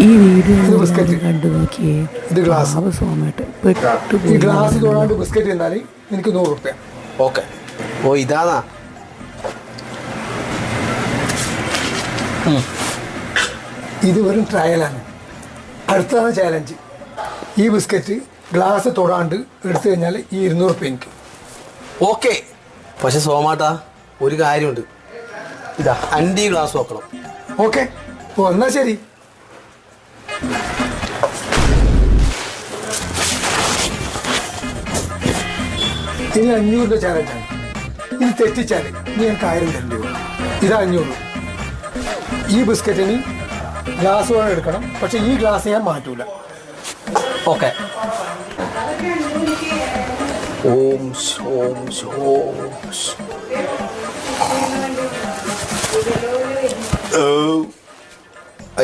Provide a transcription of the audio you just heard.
ഈ വീഡിയോ ഇത് ബിസ്ക്കറ്റ്. കണ്ടു നോക്കിയേ. ഇത് ഗ്ലാസ്. സോമേട്ട് ഈ പെട്ടുപോയി. ഗ്ലാസ് തൊടാണ്ട് ബിസ്ക്കറ്റ് തിന്നാൽ എനിക്ക് 100 റുപ്യ. ഓക്കെ. ഓ ഇതാണാ. ഇത് വെറും ട്രയലാണ്. അടുത്താണ് ചാലഞ്ച്. ഈ ബിസ്ക്കറ്റ് ഗ്ലാസ് തൊടാണ്ട് എടുത്തു കഴിഞ്ഞാൽ ഈ 200 റുപ്യ എനിക്ക്. ഓക്കെ. പക്ഷെ സോമാട്ടാ ഒരു കാര്യമുണ്ട്. ഇതാ അണ്ടി ഗ്ലാസ് നോക്കണം. ഓക്കെ. ഓ എന്നാൽ ശരി. ഇനി 500 രൂപ ചാലഞ്ചാണ്. ഇനി തെറ്റിച്ചാൽ ഇനി എനിക്ക് 1000 തരേണ്ടി വരും. ഇത് 500. ഈ ബിസ്ക്കറ്റിന് ഗ്ലാസ് വേണം എടുക്കണം. പക്ഷെ ഈ ഗ്ലാസ് ഞാൻ മാറ്റൂല. ഓക്കെ. ഓം ഓം ഓം